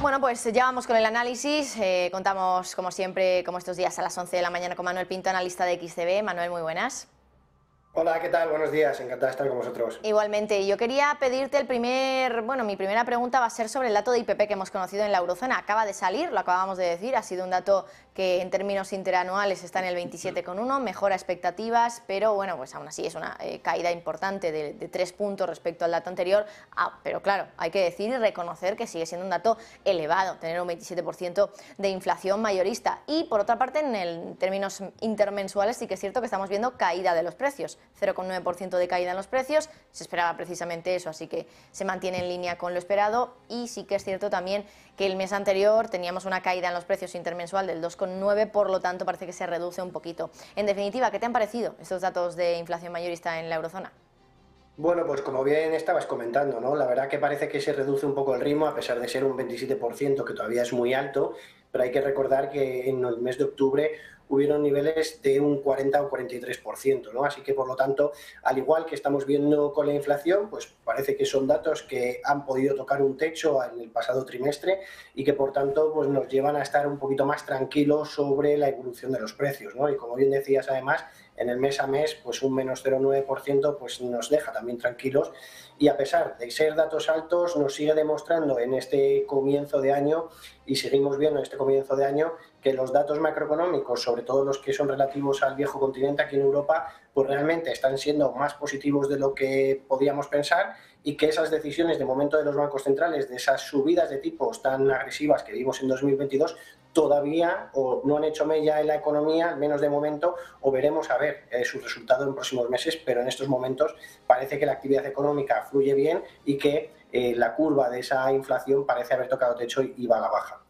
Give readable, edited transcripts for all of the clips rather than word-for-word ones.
Bueno, pues ya vamos con el análisis. Contamos, como siempre, como estos días, a las 11 de la mañana con Manuel Pinto, analista de XTB. Manuel, muy buenas. Hola, ¿qué tal? Buenos días, encantado de estar con vosotros. Igualmente, yo quería pedirte mi primera pregunta va a ser sobre el dato de IPP que hemos conocido en la eurozona. Acaba de salir, lo acabamos de decir, ha sido un dato que en términos interanuales está en el 27,1, mejora expectativas, pero bueno, pues aún así es una caída importante de 3 puntos respecto al dato anterior. Pero claro, hay que decir y reconocer que sigue siendo un dato elevado, tener un 27% de inflación mayorista. Y por otra parte, en términos intermensuales sí que es cierto que estamos viendo caída de los precios, 0,9% de caída en los precios, se esperaba precisamente eso, así que se mantiene en línea con lo esperado. Y sí que es cierto también que el mes anterior teníamos una caída en los precios intermensual del 2,9, por lo tanto parece que se reduce un poquito. En definitiva, ¿qué te han parecido estos datos de inflación mayorista en la eurozona? Bueno, pues como bien estabas comentando, ¿no? La verdad que parece que se reduce un poco el ritmo, a pesar de ser un 27%, que todavía es muy alto, pero hay que recordar que en el mes de octubre hubieron niveles de un 40 o 43%, ¿no? Así que, por lo tanto, al igual que estamos viendo con la inflación, pues parece que son datos que han podido tocar un techo en el pasado trimestre y que, por tanto, pues nos llevan a estar un poquito más tranquilos sobre la evolución de los precios, ¿no? Y como bien decías, además, en el mes a mes, pues un menos 0,9% pues nos deja también tranquilos, y a pesar de ser datos altos, nos sigue demostrando en este comienzo de año, y seguimos viendo en este comienzo de año, que los datos macroeconómicos, sobre todo los que son relativos al viejo continente aquí en Europa, pues realmente están siendo más positivos de lo que podíamos pensar, y que esas decisiones de momento de los bancos centrales, de esas subidas de tipos tan agresivas que vimos en 2022, todavía o no han hecho mella en la economía, al menos de momento, o veremos a ver su resultado en próximos meses, pero en estos momentos parece que la actividad económica fluye bien y que la curva de esa inflación parece haber tocado techo y va a la baja.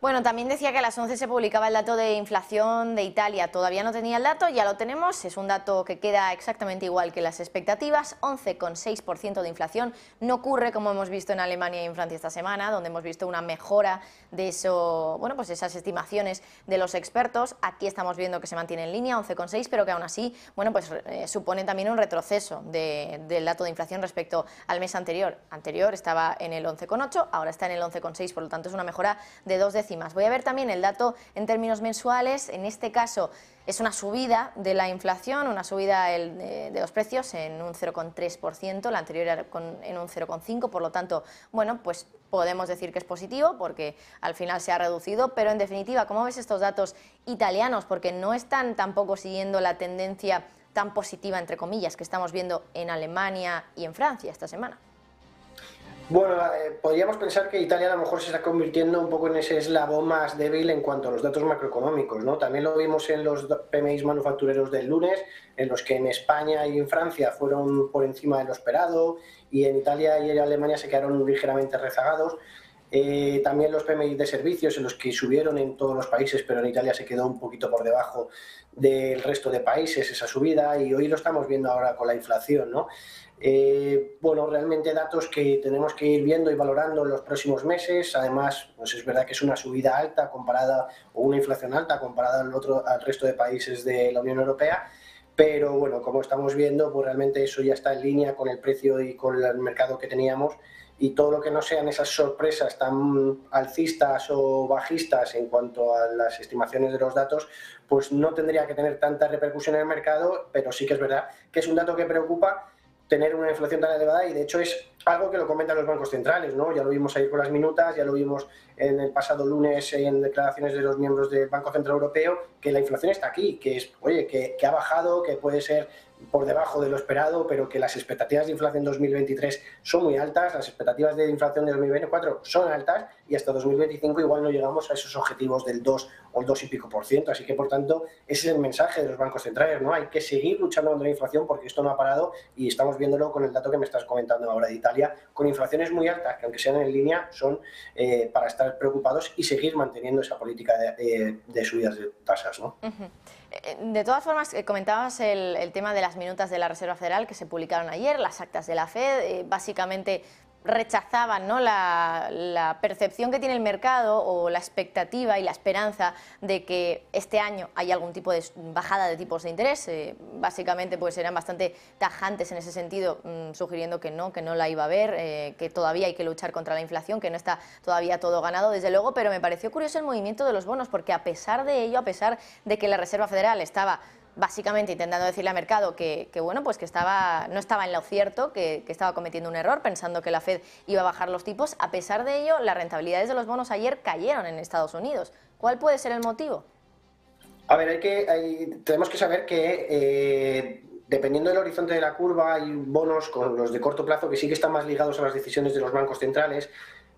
Bueno, también decía que a las 11 se publicaba el dato de inflación de Italia. Todavía no tenía el dato, ya lo tenemos. Es un dato que queda exactamente igual que las expectativas, 11,6% de inflación. No ocurre como hemos visto en Alemania y en Francia esta semana, donde hemos visto una mejora de eso, bueno, pues esas estimaciones de los expertos. Aquí estamos viendo que se mantiene en línea, 11,6, pero que aún así, bueno, pues supone también un retroceso del dato de inflación respecto al mes anterior. Anterior estaba en el 11,8, ahora está en el 11,6, por lo tanto es una mejora de 2 décimas. Voy a ver también el dato en términos mensuales. En este caso es una subida de la inflación, una subida de los precios en un 0,3%, la anterior era en un 0,5%, por lo tanto, bueno, pues podemos decir que es positivo porque al final se ha reducido, pero en definitiva, ¿cómo ves estos datos italianos? Porque no están tampoco siguiendo la tendencia tan positiva, entre comillas, que estamos viendo en Alemania y en Francia esta semana. Bueno, podríamos pensar que Italia a lo mejor se está convirtiendo un poco en ese eslabón más débil en cuanto a los datos macroeconómicos, ¿no? También lo vimos en los PMIs manufactureros del lunes, en los que en España y en Francia fueron por encima de lo esperado, y en Italia y en Alemania se quedaron ligeramente rezagados. También los PMI de servicios, en los que subieron en todos los países, pero en Italia se quedó un poquito por debajo del resto de países esa subida, y hoy lo estamos viendo ahora con la inflación, ¿no? Bueno, realmente datos que tenemos que ir viendo y valorando en los próximos meses. Además, pues es verdad que es una subida alta comparada, o una inflación alta comparada al resto de países de la Unión Europea, pero bueno, como estamos viendo, pues realmente eso ya está en línea con el precio y con el mercado que teníamos, y todo lo que no sean esas sorpresas tan alcistas o bajistas en cuanto a las estimaciones de los datos, pues no tendría que tener tanta repercusión en el mercado, pero sí que es verdad que es un dato que preocupa, tener una inflación tan elevada, y de hecho es algo que lo comentan los bancos centrales, ¿no? Ya lo vimos ayer con las minutas, ya lo vimos en el pasado lunes en declaraciones de los miembros del Banco Central Europeo, que la inflación está aquí, que es, oye, que ha bajado, que puede ser por debajo de lo esperado, pero que las expectativas de inflación 2023 son muy altas, las expectativas de inflación de 2024 son altas, y hasta 2025 igual no llegamos a esos objetivos del 2 o el 2 y pico por ciento. Así que, por tanto, ese es el mensaje de los bancos centrales, ¿no? Hay que seguir luchando contra la inflación porque esto no ha parado, y estamos viéndolo con el dato que me estás comentando ahora de Italia, con inflaciones muy altas, que aunque sean en línea, son para estar preocupados y seguir manteniendo esa política de subidas de tasas, ¿no? De todas formas, comentabas el tema de las minutas de la Reserva Federal que se publicaron ayer, las actas de la FED, básicamente rechazaban, ¿no?, la percepción que tiene el mercado o la expectativa y la esperanza de que este año haya algún tipo de bajada de tipos de interés. Básicamente pues eran bastante tajantes en ese sentido, sugiriendo que no la iba a haber, que todavía hay que luchar contra la inflación, que no está todavía todo ganado, desde luego, pero me pareció curioso el movimiento de los bonos, porque a pesar de ello, a pesar de que la Reserva Federal estaba básicamente intentando decirle al mercado bueno, pues que no estaba en lo cierto, que estaba cometiendo un error, pensando que la Fed iba a bajar los tipos. A pesar de ello, las rentabilidades de los bonos ayer cayeron en Estados Unidos. ¿Cuál puede ser el motivo? A ver, tenemos que saber que dependiendo del horizonte de la curva, hay bonos con los de corto plazo que sí que están más ligados a las decisiones de los bancos centrales,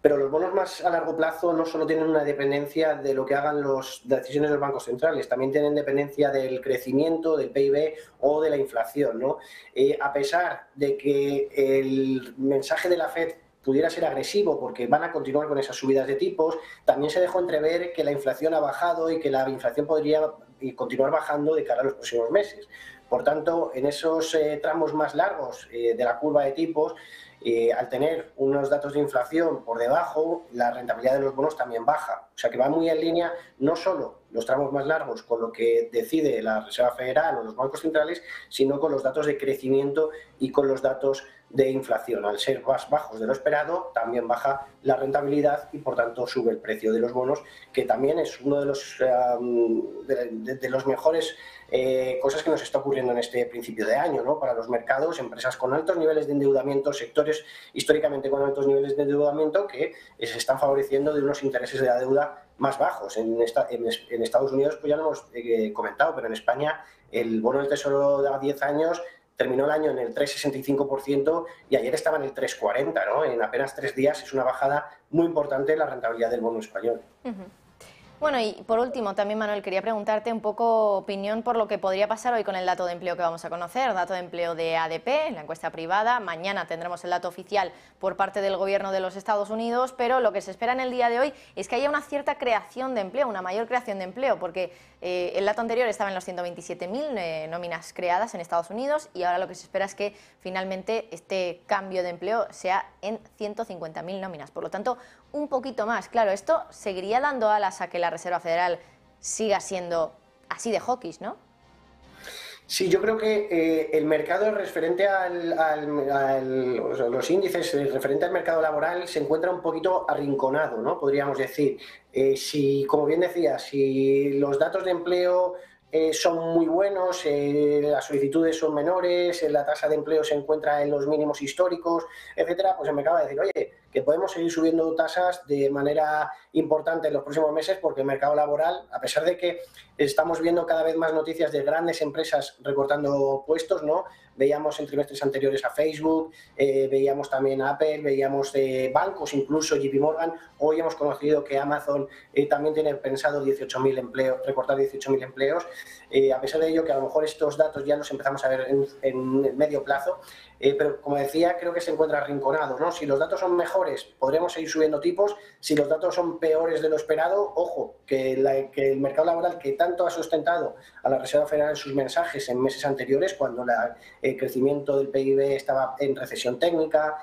pero los bonos más a largo plazo no solo tienen una dependencia de lo que hagan las decisiones de los bancos centrales, también tienen dependencia del crecimiento, del PIB o de la inflación, ¿no? A pesar de que el mensaje de la Fed pudiera ser agresivo porque van a continuar con esas subidas de tipos, también se dejó entrever que la inflación ha bajado y que la inflación podría continuar bajando de cara a los próximos meses. Por tanto, en esos tramos más largos de la curva de tipos, al tener unos datos de inflación por debajo, la rentabilidad de los bonos también baja. O sea que va muy en línea no solo los tramos más largos con lo que decide la Reserva Federal o los bancos centrales, sino con los datos de crecimiento y con los datos de inflación. Al ser más bajos de lo esperado, también baja la rentabilidad y por tanto sube el precio de los bonos, que también es uno de los mejores cosas que nos está ocurriendo en este principio de año, ¿no? Para los mercados, empresas con altos niveles de endeudamiento, sectores históricamente con altos niveles de endeudamiento que se están favoreciendo de unos intereses de la deuda más bajos. En Estados Unidos, pues ya lo hemos comentado, pero en España el bono del Tesoro a 10 años terminó el año en el 3,65% y ayer estaba en el 3,40%, ¿no? En apenas 3 días es una bajada muy importante en la rentabilidad del bono español. Bueno, y por último, también, Manuel, quería preguntarte un poco opinión por lo que podría pasar hoy con el dato de empleo que vamos a conocer, dato de empleo de ADP, la encuesta privada. Mañana tendremos el dato oficial por parte del Gobierno de los Estados Unidos, pero lo que se espera en el día de hoy es que haya una cierta creación de empleo, una mayor creación de empleo, porque el dato anterior estaba en los 127.000 nóminas creadas en Estados Unidos y ahora lo que se espera es que finalmente este cambio de empleo sea en 150.000 nóminas. Por lo tanto, un poquito más. Claro, esto seguiría dando alas a que la Reserva Federal siga siendo así de hawkish, ¿no? Sí, yo creo que el mercado referente los índices referente al mercado laboral se encuentra un poquito arrinconado, ¿no? Podríamos decir. Si, como bien decía, si los datos de empleo son muy buenos, las solicitudes son menores, la tasa de empleo se encuentra en los mínimos históricos, etcétera, pues el mercado va a decir, oye, que podemos seguir subiendo tasas de manera importante en los próximos meses porque el mercado laboral, a pesar de que estamos viendo cada vez más noticias de grandes empresas recortando puestos, ¿no? Veíamos en trimestres anteriores a Facebook, veíamos también a Apple, veíamos bancos, incluso JP Morgan. Hoy hemos conocido que Amazon también tiene pensado 18.000 empleos, recortar 18.000 empleos. A pesar de ello, que a lo mejor estos datos ya los empezamos a ver en el medio plazo, pero como decía, creo que se encuentra arrinconado, ¿no? Si los datos son mejores, podremos seguir subiendo tipos. Si los datos son peores de lo esperado, ojo, que el mercado laboral que tanto ha sustentado a la Reserva Federal en sus mensajes en meses anteriores, cuando el crecimiento del PIB estaba en recesión técnica,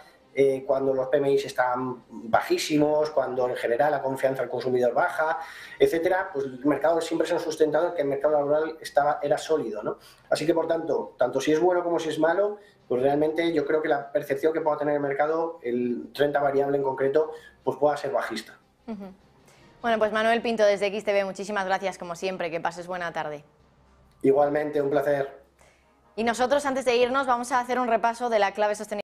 cuando los PMIs estaban bajísimos, cuando en general la confianza del consumidor baja, etcétera, pues el mercado siempre se ha sustentado en que el mercado laboral era sólido, ¿no? Así que, por tanto si es bueno como si es malo, pues realmente yo creo que la percepción que pueda tener el mercado, el renta variable en concreto, pues pueda ser bajista. Bueno, pues Manuel Pinto desde XTV, muchísimas gracias como siempre, que pases buena tarde. Igualmente, un placer. Y nosotros, antes de irnos, vamos a hacer un repaso de la clave sostenible